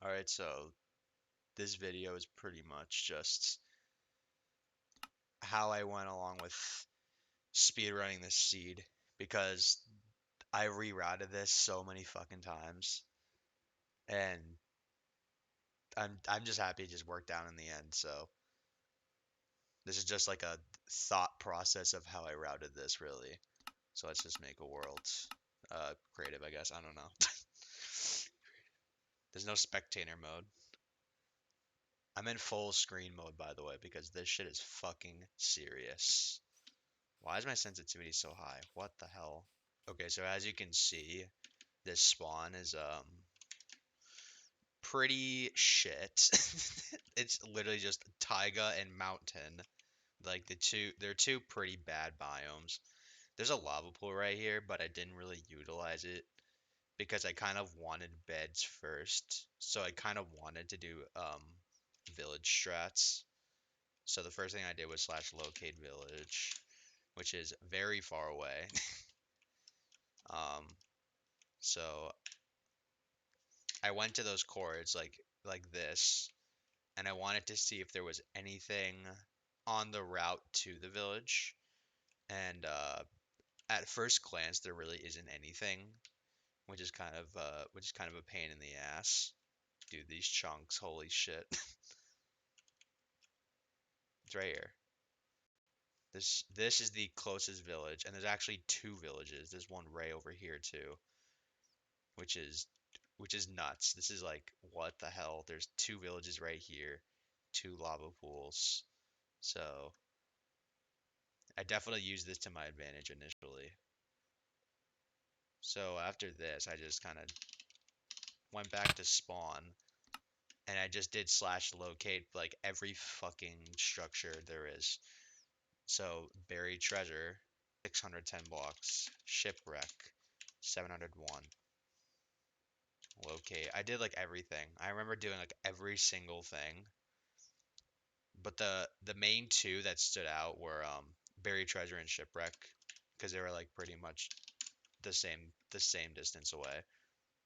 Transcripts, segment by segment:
Alright, so this video is pretty much just how I went along with speedrunning this seed because I rerouted this so many fucking times and I'm just happy it just worked out in the end. So this is just like a thought process of how I routed this really. So let's just make a world creative, I guess. I don't know. There's no spectator mode. I'm in full screen mode by the way because this shit is fucking serious. Why is my sensitivity so high? What the hell? Okay, so as you can see, this spawn is pretty shit. It's literally just taiga and mountain. Like they're two pretty bad biomes. There's a lava pool right here, but I didn't really utilize it because I kind of wanted beds first. So I kind of wanted to do village strats. So the first thing I did was slash locate village, which is very far away. Um, so I went to those chords like this, and I wanted to see if there was anything on the route to the village. And at first glance, there really isn't anything, which is kind of a pain in the ass. Dude, these chunks, holy shit! It's right here. This is the closest village, and there's actually two villages. There's one right over here too, which is which is nuts. This is like, what the hell? There's two villages right here, two lava pools. So I definitely used this to my advantage initially. So after this, I just kind of went back to spawn and I just did slash locate like every fucking structure there is. So buried treasure, 610 blocks, shipwreck, 701. Locate. I did like everything. I remember doing like every single thing. But the main two that stood out were buried treasure and shipwreck because they were like pretty much the same distance away.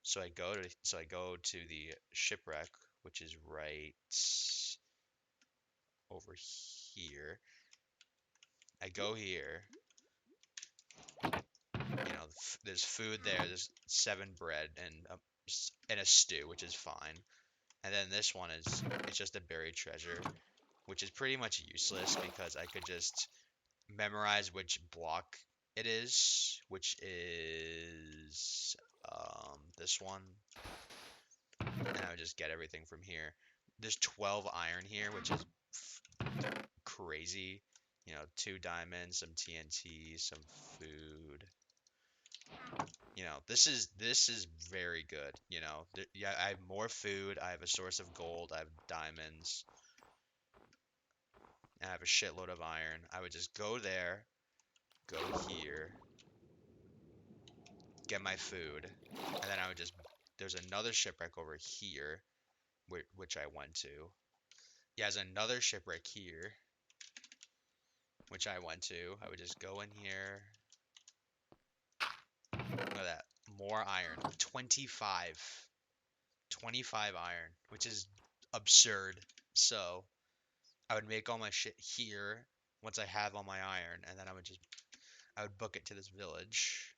So I go to the shipwreck, which is right over here. I go here. There's food there. There's 7 bread and a stew, which is fine. And then this one is it's just a buried treasure, which is pretty much useless because I could just memorize which block it is, which is this one, and I would just get everything from here. There's 12 iron here, which is crazy. 2 diamonds, some TNT, some food. This is very good. Yeah, I have more food. I have a source of gold. I have diamonds. And I have a shitload of iron. I would just go there, go here, get my food, and then I would just. There's another shipwreck over here, which I went to. Yeah, there's another shipwreck here, which I went to. I would just go in here. Look at that. More iron. 25. 25 iron, which is absurd. So I would make all my shit here once I have all my iron, and then I would book it to this village.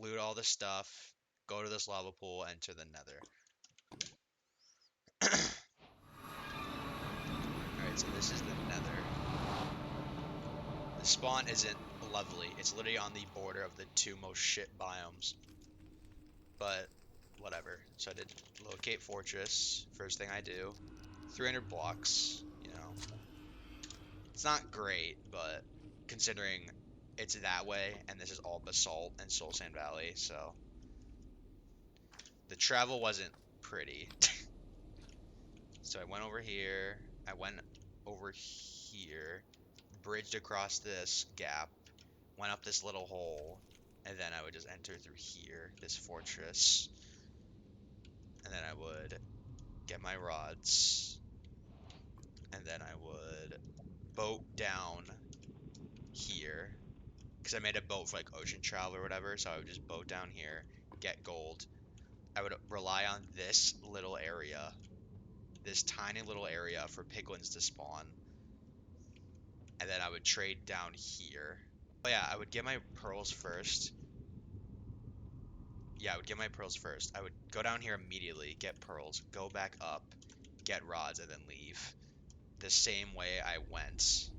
Loot all the stuff, go to this lava pool, enter the Nether. Alright, so this is the Nether. The spawn isn't lovely. It's literally on the border of the two most shit biomes. But whatever. So I did locate fortress. First thing I do. 300 blocks. It's not great, but considering it's that way and this is all basalt and Soul Sand Valley, so the travel wasn't pretty. So I went over here. I went over here, bridged across this gap, went up this little hole, and then I would just enter through here, this fortress. And then I would get my rods, and then I would boat down here, because I made a boat for like ocean travel or whatever, so I would just boat down here, get gold. I would rely on this little area, this tiny little area for piglins to spawn, and then I would trade down here. Oh yeah, I would get my pearls first. Yeah, I would get my pearls first. I would go down here immediately, get pearls, go back up, get rods, and then leave. The same way I went.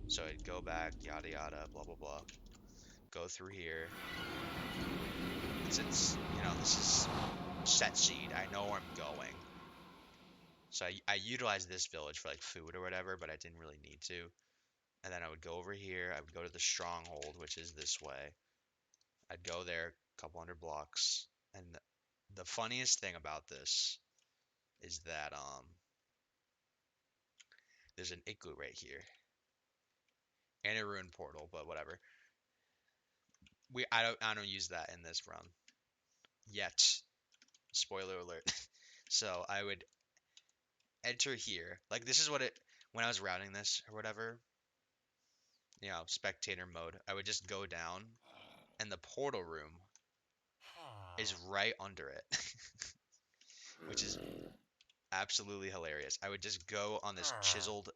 So I'd go back, yada yada, blah blah blah. Go through here. And since, this is set seed, I know where I'm going. So I utilized this village for like food or whatever, but I didn't really need to. And then I would go over here. I would go to the Stronghold, which is this way. I'd go there, a couple hundred blocks. And the funniest thing about this is that there's an igloo right here and a ruin portal, but whatever. I don't use that in this run yet. Spoiler alert. So I would enter here. Like this is what it when I was routing this or whatever, spectator mode. I would just go down and the portal room is right under it, which is absolutely hilarious. I would just go on this chiseled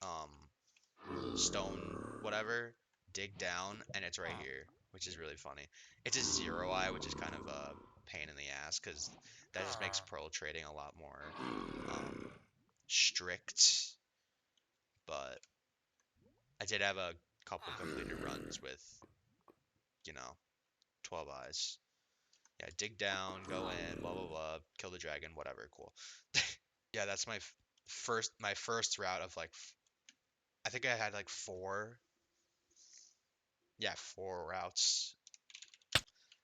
um stone whatever, dig down, and it's right here, which is really funny. It's a zero eye, which is kind of a pain in the ass because that just makes pearl trading a lot more strict. But I did have a couple completed runs with, you know, 12 eyes. Yeah, dig down, go in, blah blah blah, kill the dragon, whatever, cool. Yeah, that's my first route of like I think I had like four. Yeah, four routes.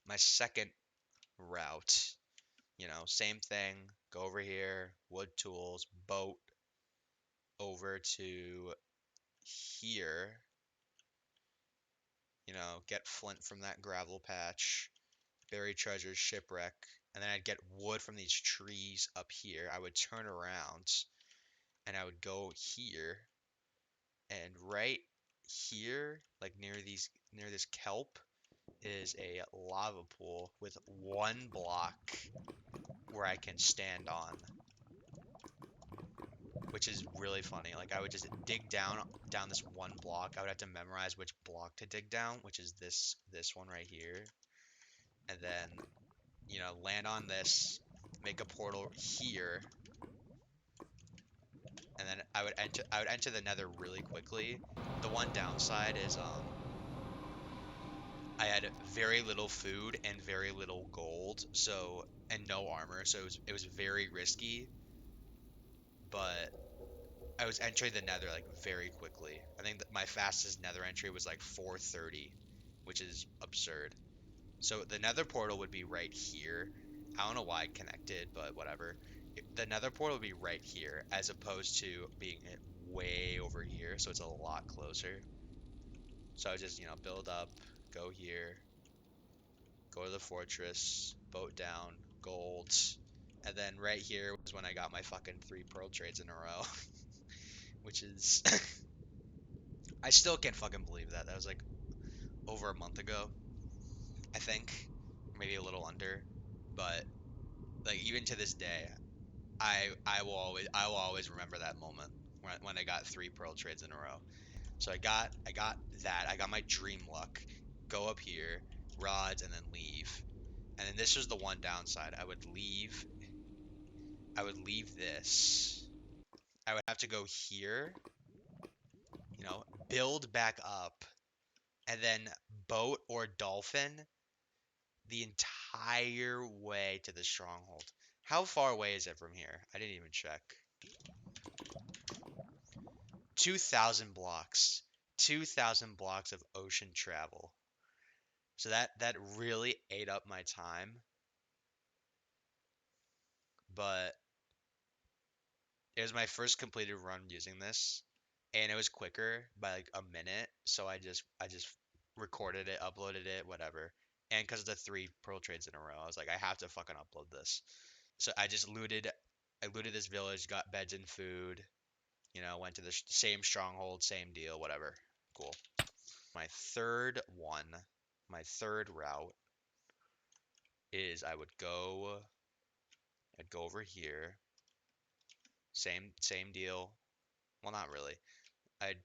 My second route, same thing. Go over here, wood tools, boat over to here, get flint from that gravel patch, buried treasures, shipwreck, and then I'd get wood from these trees up here. I would turn around and I would go here, and right here, like near this kelp, is a lava pool with one block where I can stand on, which is really funny. Like I would just dig down this one block. I would have to memorize which block to dig down, which is this one right here, and then land on this, make a portal here, and then I would enter the Nether really quickly. The one downside is I had very little food and very little gold, and no armor, so it was very risky, but I was entering the Nether like very quickly. I think that my fastest Nether entry was like 4:30, which is absurd. So the Nether portal would be right here. I don't know why it connected, but whatever. The Nether portal would be right here, as opposed to being way over here, so it's a lot closer. So I would just, build up, go here, go to the fortress, boat down, gold, and then right here was when I got my fucking 3 pearl trades in a row, which is I still can't fucking believe that. That was like over a month ago, I think, maybe a little under, but like even to this day, I will always remember that moment when I got 3 pearl trades in a row. So I got that. I got my dream luck. Go up here, rods, and then leave. And then this was the one downside. I would leave this. I would have to go here, build back up, and then boat or dolphin the entire way to the stronghold. How far away is it from here? I didn't even check. 2,000 blocks. 2,000 blocks of ocean travel. So that really ate up my time, but it was my first completed run using this, and it was quicker by like a minute. So I just recorded it, uploaded it, whatever. And because of the 3 pearl trades in a row, I was like, I have to fucking upload this. So I looted this village, got beds and food, went to the same stronghold, same deal, whatever. Cool. My third one, my third route is I would go I'd go over here. Same deal. Well, not really. I'd,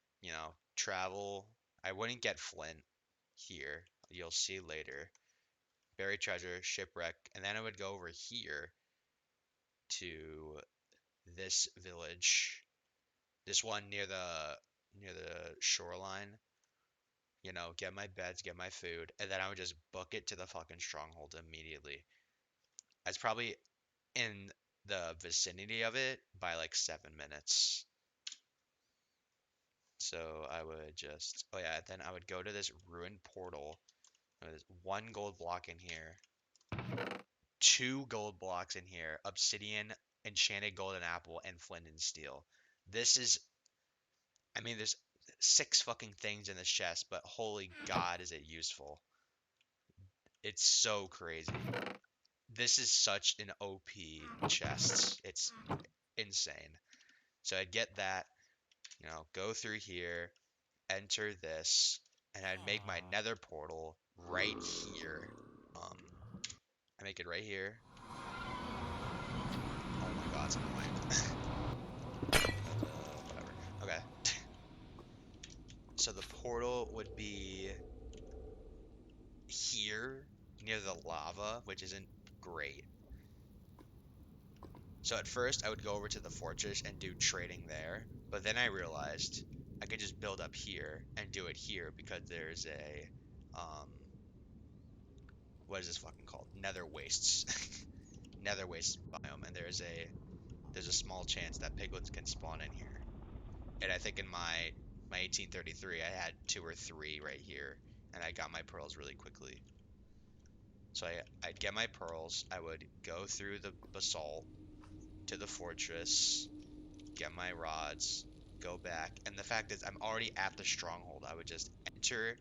travel. I wouldn't get flint here. You'll see later. Buried treasure, shipwreck, and then I would go over here to this village. This one near the shoreline. Get my beds, get my food, and then I would just book it to the fucking stronghold immediately. It's probably in the vicinity of it by like 7 minutes. So I would just, oh yeah, then I would go to this ruined portal. There's 1 gold block in here, 2 gold blocks in here, obsidian, enchanted golden apple, and flint and steel. This is, I mean, there's 6 fucking things in this chest, but holy god, is it useful. It's so crazy. This is such an OP chest. It's insane. So I'd get that, go through here, enter this, and I'd make my nether portal right here. Um, I make it right here. Oh my god, it's annoying. Whatever. Okay. So the portal would be here near the lava, which isn't great. So at first I would go over to the fortress and do trading there, but then I realized I could just build up here and do it here because there's a what is this fucking called? Nether wastes. Nether wastes biome, and there's a small chance that piglins can spawn in here. And I think in my 1833 I had 2 or 3 right here, and I got my pearls really quickly. So I'd get my pearls, I would go through the basalt to the fortress, get my rods, go back, and the fact is I'm already at the stronghold. I would just enter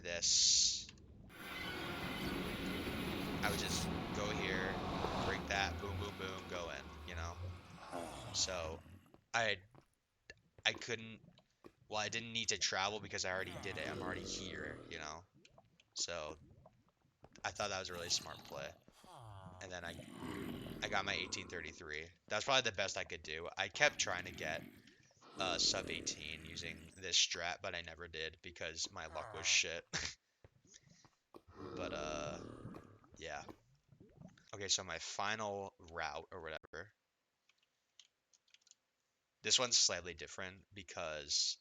this. I would just go here, break that, boom, boom, boom, go in. So I I couldn't, well, I didn't need to travel because I already did it. I'm already here. So I thought that was a really smart play. And then I got my 1833. That's probably the best I could do. I kept trying to get sub 18 using this strat, but I never did because my luck was shit. But yeah. Okay, so my final route or whatever. This one's slightly different because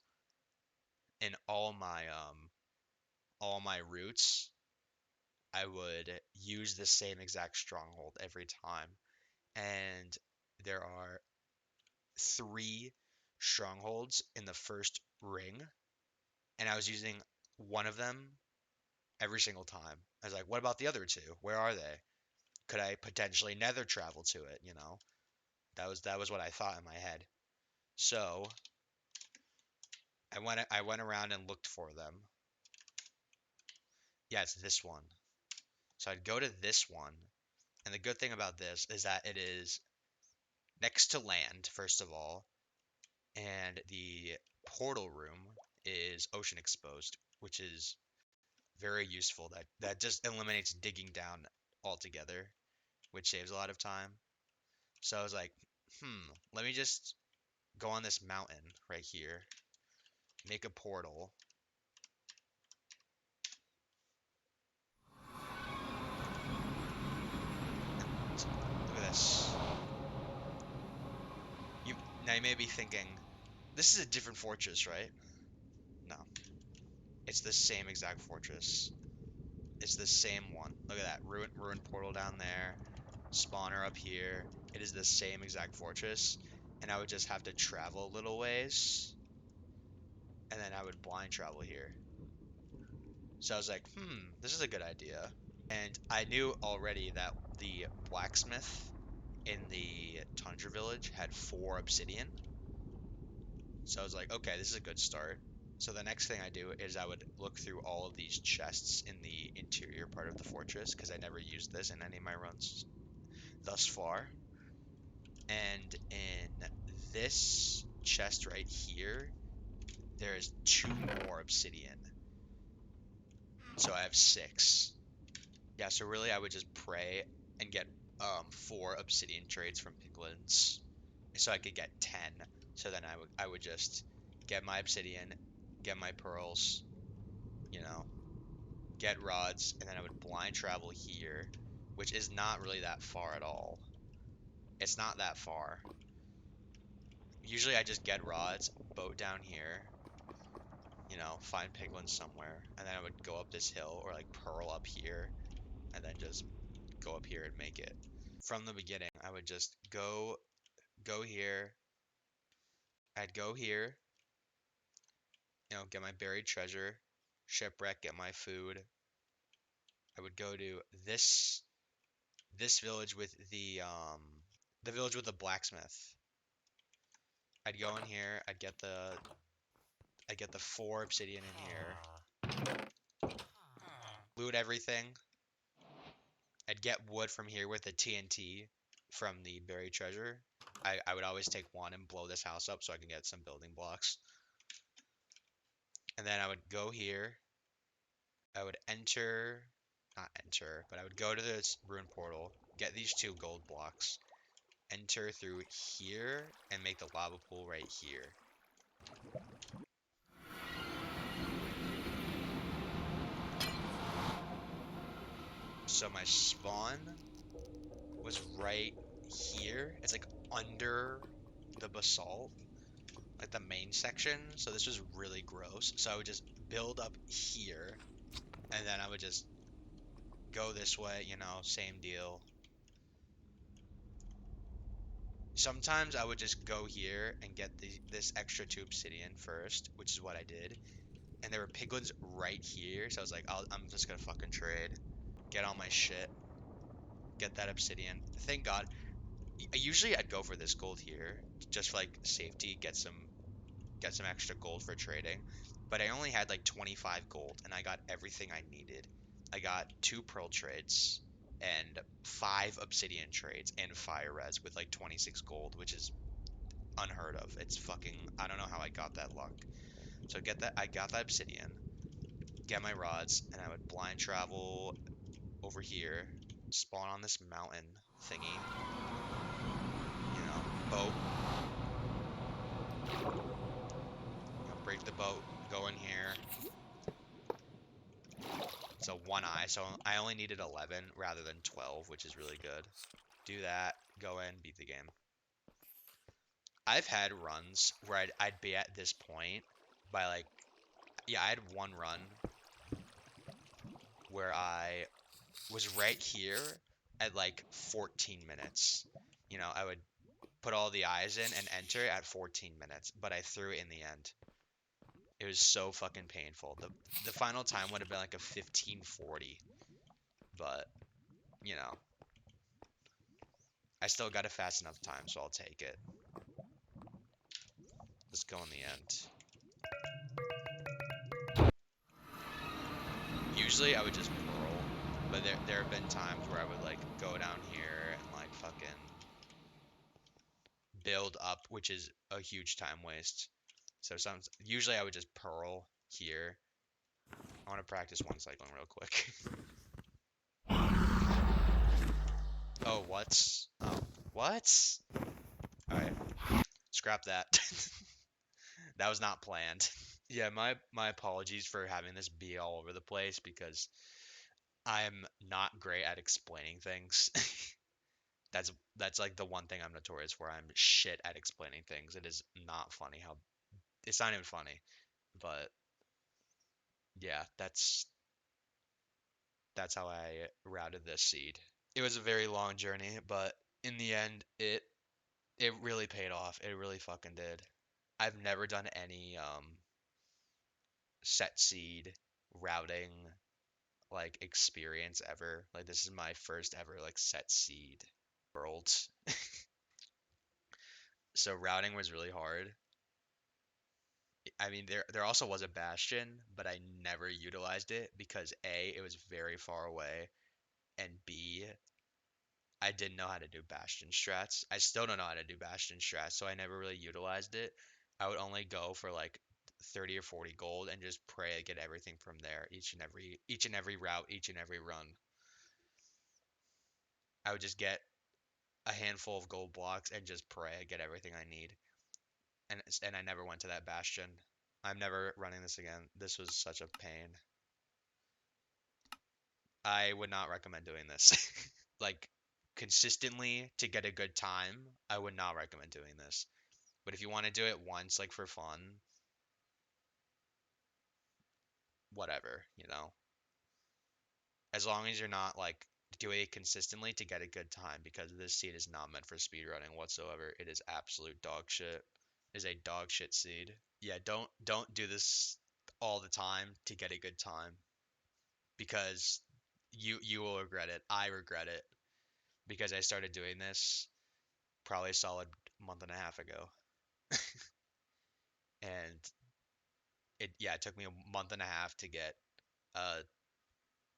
in all my routes, I would use the same exact stronghold every time. And there are 3 strongholds in the first ring, and I was using one of them every single time. I was like, what about the other 2? Where are they? Could I potentially nether travel to it? That was what I thought in my head. So I went around and looked for them. Yeah, it's this one. So I'd go to this one, and the good thing about this is that it is next to land, first of all, and the portal room is ocean exposed, which is very useful. That just eliminates digging down altogether, which saves a lot of time. So I was like, let me just go on this mountain right here, make a portal. Look at this. Now you may be thinking, this is a different fortress, right? No, it's the same exact fortress. It's the same one. Look at that ruined portal down there, spawner up here. It is the same exact fortress, and I would just have to travel a little ways, and then I would blind travel here. So I was like, this is a good idea. And I knew already that the blacksmith in the Tundra village had 4 obsidian. So I was like, okay, this is a good start. So the next thing I do is I would look through all of these chests in the interior part of the fortress because I never used this in any of my runs thus far. And in this chest right here, there's 2 more obsidian. So I have 6. Yeah, so really I would just pray and get 4 obsidian trades from piglins, so I could get 10. So then I would just get my obsidian, get my pearls, you know, get rods, and then I would blind travel here, which is not really that far at all. It's not that far. Usually I just get rods, boat down here, find piglins somewhere, and then I would go up this hill or like pearl up here, and then just go up here and make it. From the beginning, I would just go here. I'd go here, get my buried treasure, shipwreck, get my food. I would go to this village with the village with the blacksmith. I'd go in here, I'd get the 4 obsidian in here, loot everything. I'd get wood from here with the TNT from the buried treasure. I would always take one and blow this house up so I can get some building blocks. And then I would go here. I would not enter, but I would go to this ruin portal, get these 2 gold blocks, enter through here, and make the lava pool right here. So my spawn was right here. It's like under the basalt, like the main section. So this was really gross. So I would just build up here, and then I would just go this way, same deal. Sometimes I would just go here and get this extra 2 obsidian first, which is what I did. And there were piglins right here, so I was like, I'm just gonna fucking trade, get all my shit, get that obsidian. Thank God. Usually I'd go for this gold here, just for like safety, get some extra gold for trading. But I only had like 25 gold, and I got everything I needed. I got 2 pearl trades and 5 obsidian trades and fire res with like 26 gold, which is unheard of. It's fucking, I don't know how I got that luck. So I got that obsidian, get my rods, and I would blind travel over here, spawn on this mountain thingy, boat, break the boat, go in here. So 1 eye, so I only needed 11 rather than 12, which is really good. Do that, go in, beat the game. I've had runs where I'd be at this point by like, yeah, I had one run where I was right here at like 14 minutes. I would put all the eyes in and enter at 14 minutes, but I threw it in the end. It was so fucking painful. The final time would have been like a 15:40, but you know, I still got a fast enough time, so I'll take it. Let's go in the end. Usually I would just pearl, but there have been times where I would like go down here and like fucking build up, which is a huge time waste. So usually I would just pearl here. I want to practice one cycling real quick. Oh, what? Oh, what? Alright, scrap that. That was not planned. Yeah, my apologies for having this be all over the place because I'm not great at explaining things. That's like the one thing I'm notorious for. I'm shit at explaining things. It is not funny how it's not even funny. But yeah, that's how I routed this seed. It was a very long journey, but in the end it really paid off. It really fucking did. I've never done any set seed routing like experience ever. Like this is my first ever like set seed world. So routing was really hard. I mean there also was a bastion, but I never utilized it because A, it was very far away, and B, I didn't know how to do bastion strats. I still don't know how to do bastion strats, so I never really utilized it. I would only go for like 30 or 40 gold and just pray to get everything from there each and every route, each and every run. I would just get a handful of gold blocks and just pray I get everything I need. And I never went to that bastion. I'm never running this again. This was such a pain. I would not recommend doing this. Like consistently to get a good time, I would not recommend doing this. But if you want to do it once, like for fun, whatever, you know. As long as you're not like doing it consistently to get a good time, because this seed is not meant for speedrunning whatsoever. It is absolute dog shit. It is a dog shit seed. Yeah, don't do this all the time to get a good time because you will regret it. I regret it because I started doing this probably a solid month and a half ago. And it took me a month and a half to get uh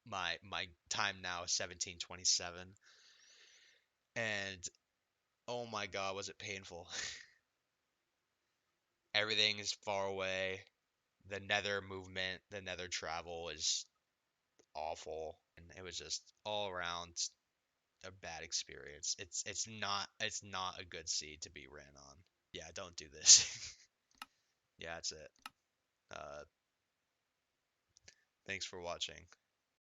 my time now is 17:27, and oh my god, was it painful. Everything is far away. The nether movement, the nether travel is awful, and it was just all around a bad experience. It's not a good seed to be ran on. Yeah, don't do this. Yeah, that's it. Uh, thanks for watching.